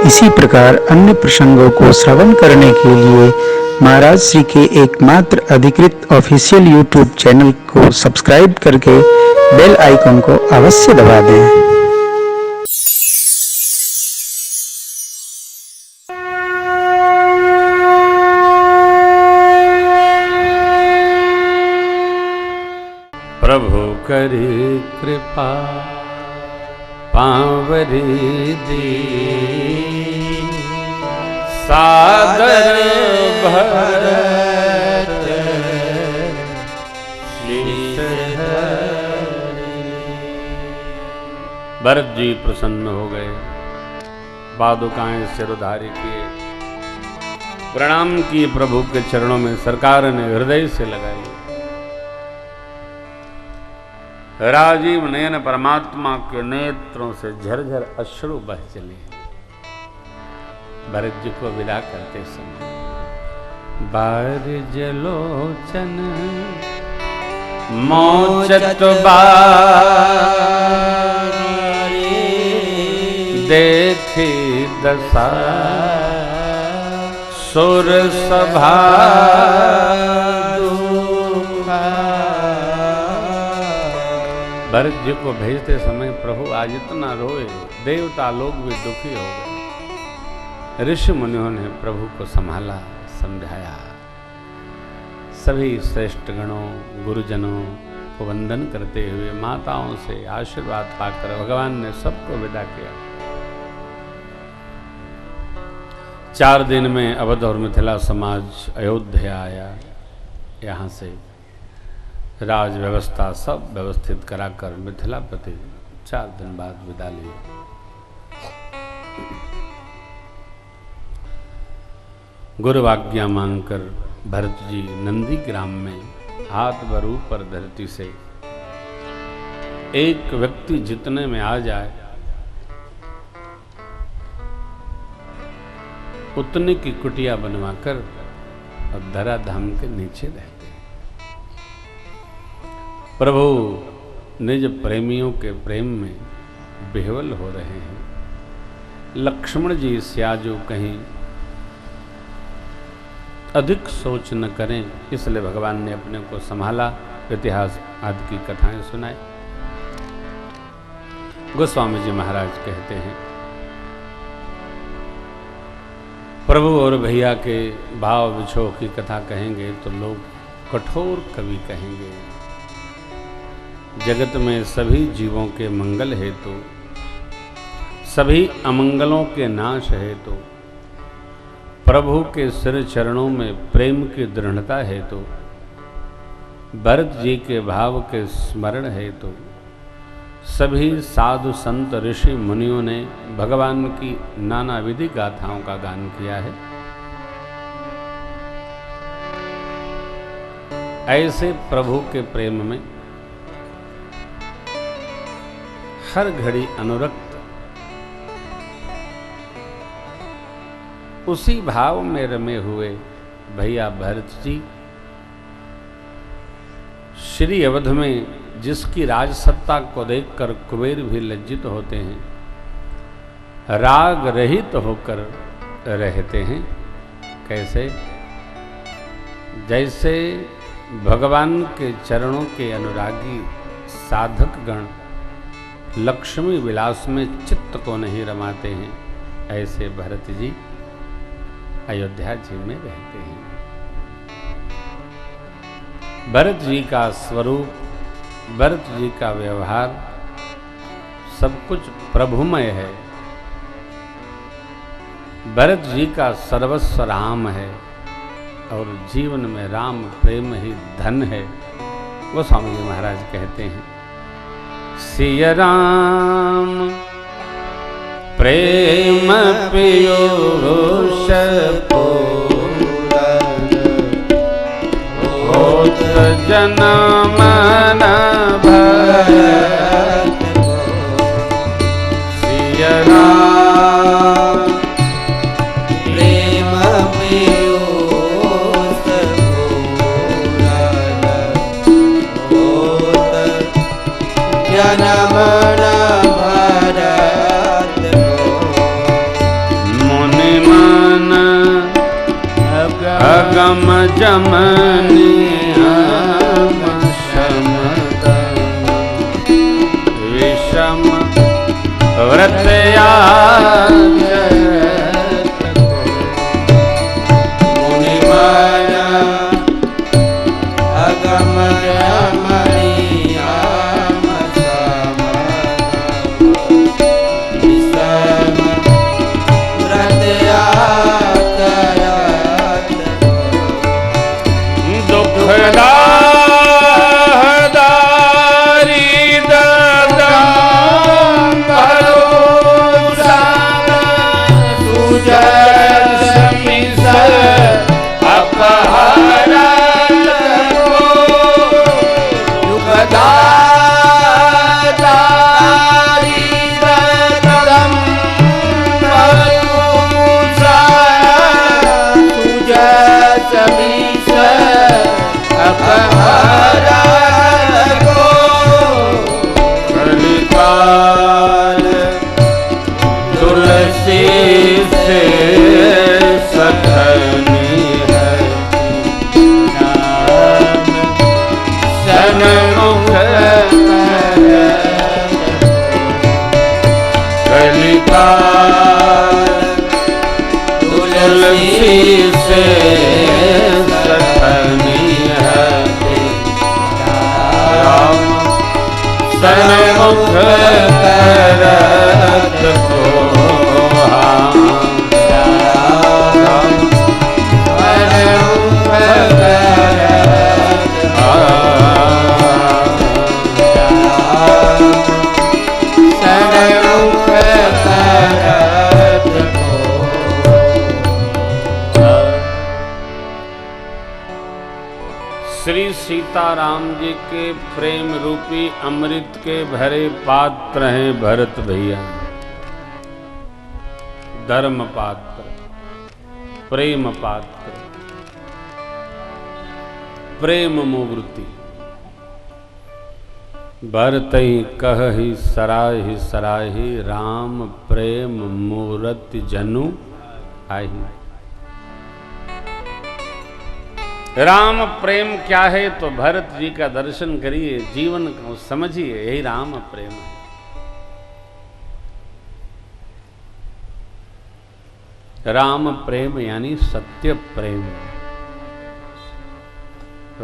इसी प्रकार अन्य प्रसंगों को श्रवण करने के लिए महाराज श्री के एकमात्र अधिकृत ऑफिशियल यूट्यूब चैनल को सब्सक्राइब करके बेल आइकन को अवश्य दबा दें। प्रभु करी कृपा पावरी दीन सादर भरत भरत जी प्रसन्न हो गए, पादुकाएं सिरोधारी किए, प्रणाम किए, प्रभु के चरणों में सरकार ने हृदय से लगाई। राजीव नयन परमात्मा के नेत्रों से झरझर अश्रु बह चले। भरत जी को विदा करते समय बारिज लोचन मोचत बारी देखी दशा सुर सभा भरत जी को भेजते समय प्रभु आज इतना रोए, देवता लोग भी दुखी हो गए। ऋषि मुनियों ने प्रभु को संभाला, समझाया। सभी श्रेष्ठ गणों गुरुजनों को वंदन करते हुए माताओं से आशीर्वाद पाकर भगवान ने सबको विदा किया। 4 दिन में अवध और मिथिला समाज अयोध्या आया। यहाँ से राज व्यवस्था सब व्यवस्थित कराकर मिथिलापति 4 दिन बाद विदा लिए। गुरुवाज्ञा मांगकर भरत जी नंदी ग्राम में हाथ भर ऊपर धरती से एक व्यक्ति जितने में आ जाए उतने की कुटिया बनवाकर और धराधाम के नीचे रहते। प्रभु निज प्रेमियों के प्रेम में विह्वल हो रहे हैं। लक्ष्मण जी स्याजो कहीं अधिक सोच न करें, इसलिए भगवान ने अपने को संभाला, इतिहास आदि की कथाएं सुनाई। गोस्वामी जी महाराज कहते हैं, प्रभु और भैया के भाव विछोह की कथा कहेंगे तो लोग कठोर कवि कहेंगे। जगत में सभी जीवों के मंगल हेतु, सभी अमंगलों के नाश हेतु, प्रभु के सिर चरणों में प्रेम की दृढ़ता हेतु, भरत जी के भाव के स्मरण हेतु सभी साधु संत ऋषि मुनियों ने भगवान की नाना विधि गाथाओं का गान किया है। ऐसे प्रभु के प्रेम में हर घड़ी अनुरक्त, उसी भाव में रमे हुए भैया भरत जी श्री अवध में जिसकी राजसत्ता को देखकर कुबेर भी लज्जित होते हैं, राग रहित होकर रहते हैं। कैसे? जैसे भगवान के चरणों के अनुरागी साधक गण लक्ष्मी विलास में चित्त को नहीं रमाते हैं, ऐसे भरत जी अयोध्या जी में रहते हैं। भरत जी का स्वरूप, भरत जी का व्यवहार सब कुछ प्रभुमय है। भरत जी का सर्वस्व राम है और जीवन में राम प्रेम ही धन है। गोस्वामी जी महाराज कहते हैं, सिया राम प्रेम पीयूष पूरन होत जनम न भरत सिया राम प्रेम पीयूष पूरन होत जनम न भरत जमनियम समदम विषम व्रतयाचरत मुनिमाया अगम रमणीयाम समदम विषम व्रतयाचरत दुखदारी ददम भरोसम सुजसमिस अपहरत को दुखदारी ददम भरोसम सुजसमिस अपहरत को कलिकाल तुलसी से सखनी है नाम सन्मुख कलिकाल तुलसी से सखनी है राम सन्मुख करत को श्री सीताराम जी के प्रेम रूपी अमृत के भरे पात्र हैं भरत भैया। धर्म पात्र, प्रेम पात्र, प्रेम मूर्ति। भरत ही कहहि सराहि सराहि राम प्रेम मूर्ति जनु आहि। राम प्रेम क्या है तो भरत जी का दर्शन करिए, जीवन को समझिए, यही राम प्रेम है। राम प्रेम यानी सत्य प्रेम।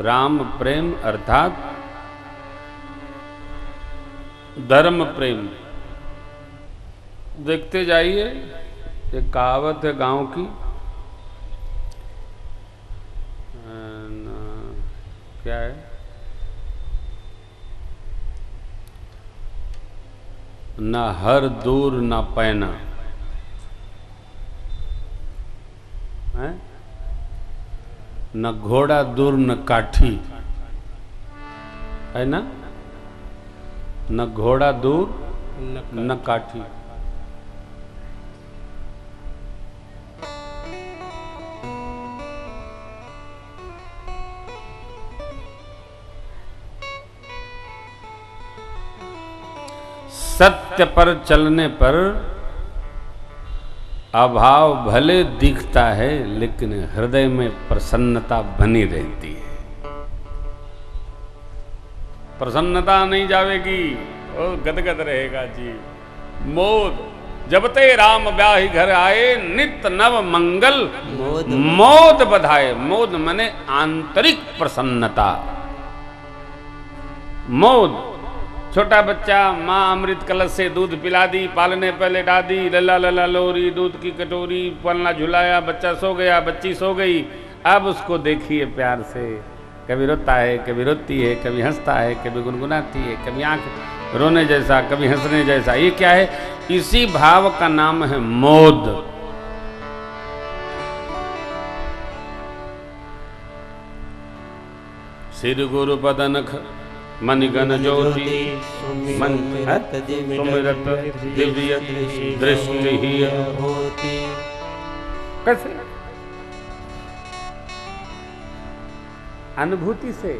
राम प्रेम अर्थात धर्म प्रेम। देखते जाइए, एक कहावत है गांव की, क्या है, न हर दूर न पैना है, न घोड़ा दूर न काठी है ना, न घोड़ा दूर न काठी। सत्य पर चलने पर अभाव भले दिखता है, लेकिन हृदय में प्रसन्नता बनी रहती है। प्रसन्नता नहीं जावेगी, वो गदगद रहेगा जी। मोद जबते राम ब्याहि घर आए, नित नव मंगल मोद बधाए। मोद मने आंतरिक प्रसन्नता। मोद, छोटा बच्चा माँ अमृत कलश से दूध पिला दी, पालने पहले डादी, लला लला लोरी, दूध की कटोरी, पलना झुलाया, बच्चा सो गया, बच्ची सो गई। अब उसको देखिए प्यार से, कभी रोता है, कभी रोती है, कभी हंसता है, कभी गुनगुनाती है, कभी आंख रोने जैसा, कभी हंसने जैसा। ये क्या है? इसी भाव का नाम है मोद। सिर गुरु पदनख मणिगण ज्योति सुमिरत दिव्य दृष्टि होती। कैसे? अनुभूति से।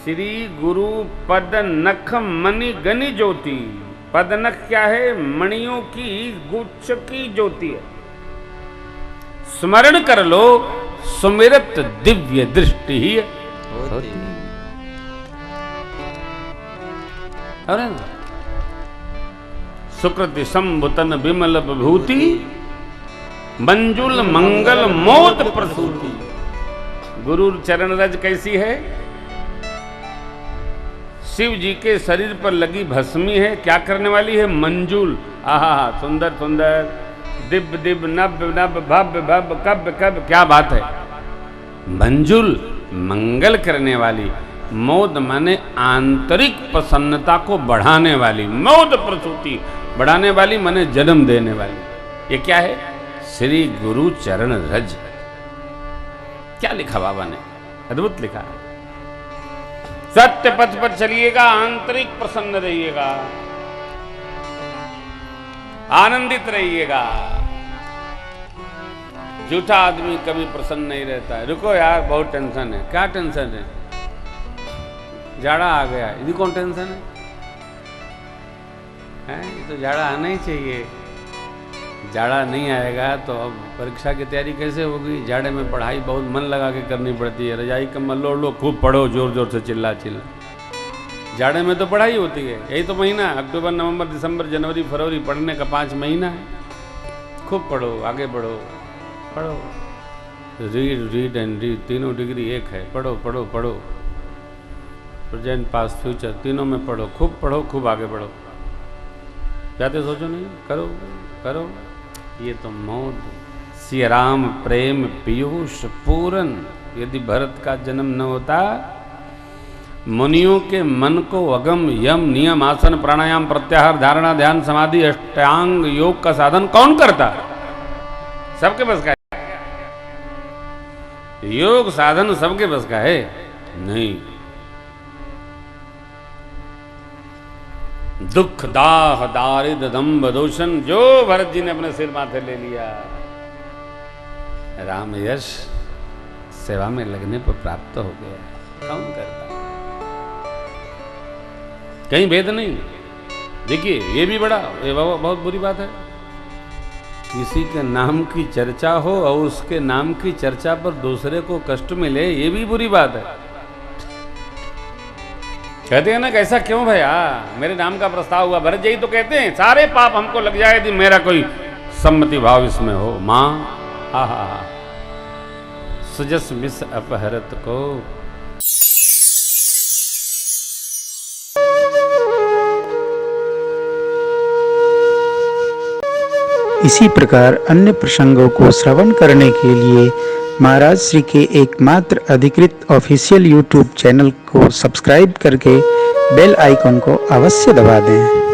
श्री गुरु पद नख मणि गनि ज्योति। पद नख क्या है? मणियों की गुच्छ की ज्योति है। स्मरण कर लो सुमिरत दिव्य दृष्टि ही होती। अरे सुकृति संभुतन विमल विभूति मंजुल मंगल मोद प्रसूति। गुरु चरण रज कैसी है? शिव जी के शरीर पर लगी भस्मी है, क्या करने वाली है? मंजूल, आहा सुंदर सुंदर, दिव्य दिव्य, नभ नभ, भव्य भव्य, कव्य कव्य, क्या बात है। मंजुल, मंगल करने वाली। मोद माने आंतरिक प्रसन्नता को बढ़ाने वाली। मोद प्रसूति, बढ़ाने वाली माने जन्म देने वाली। ये क्या है? श्री गुरु चरण रज। क्या लिखा बाबा ने? अद्भुत लिखा। सत्य पथ पर चलिएगा, आंतरिक प्रसन्न रहिएगा, आनंदित रहिएगा। झूठा आदमी कभी प्रसन्न नहीं रहता है। रुको यार, बहुत टेंशन है। क्या टेंशन है? जाड़ा आ गया, यदि कौन टेंशन है? तो जाड़ा आना ही चाहिए। जाड़ा नहीं आएगा तो अब परीक्षा की तैयारी कैसे होगी? जाड़े में पढ़ाई बहुत मन लगा के करनी पड़ती है। रजाई कम्बल ओढ़ लो, खूब पढ़ो, जोर जोर से चिल्ला चिल्ला। जाड़े में तो पढ़ाई होती है, यही तो महीना, अक्टूबर नवंबर दिसंबर जनवरी फरवरी, पढ़ने का 5 महीना है। खूब पढ़ो, आगे बढ़ो, पढ़ो। रीड रीड एंड रीड, तीनों डिग्री एक है। पढ़ो पढ़ो पढ़ो, प्रेजेंट पास्ट फ्यूचर तीनों में पढ़ो, खूब आगे बढ़ो। जाते सोचो नहीं, करो करो। ये तो मोद। श्री राम प्रेम पीयूष पूरन। यदि भरत का जन्म न होता, मुनियों के मन को अगम यम नियम आसन प्राणायाम प्रत्याहार धारणा ध्यान समाधि अष्टांग योग का साधन कौन करता? सबके बस का है? योग साधन सबके बस का है? नहीं। दुख दाह दारिद्र दंभ दोषण जो भरत जी ने अपने सिर माथे ले लिया, राम यश सेवा में लगने पर प्राप्त हो गया। कौन करता? कहीं भेद नहीं। देखिए, ये भी बड़ा, ये बहुत बुरी बात है। किसी के नाम की चर्चा हो और उसके नाम की चर्चा पर दूसरे को कष्ट मिले, ये भी बुरी बात है। कहते हैं ना, कैसा क्यों भैया, मेरे नाम का प्रस्ताव हुआ। भरत जी तो कहते हैं सारे पाप हमको लग जाए यदि मेरा कोई सम्मति भाव इसमें हो। मां हा हा हा, सुजस मिस अपहरत को। इसी प्रकार अन्य प्रसंगों को श्रवण करने के लिए महाराज श्री के एकमात्र अधिकृत ऑफिशियल यूट्यूब चैनल को सब्सक्राइब करके बेल आइकन को अवश्य दबा दें।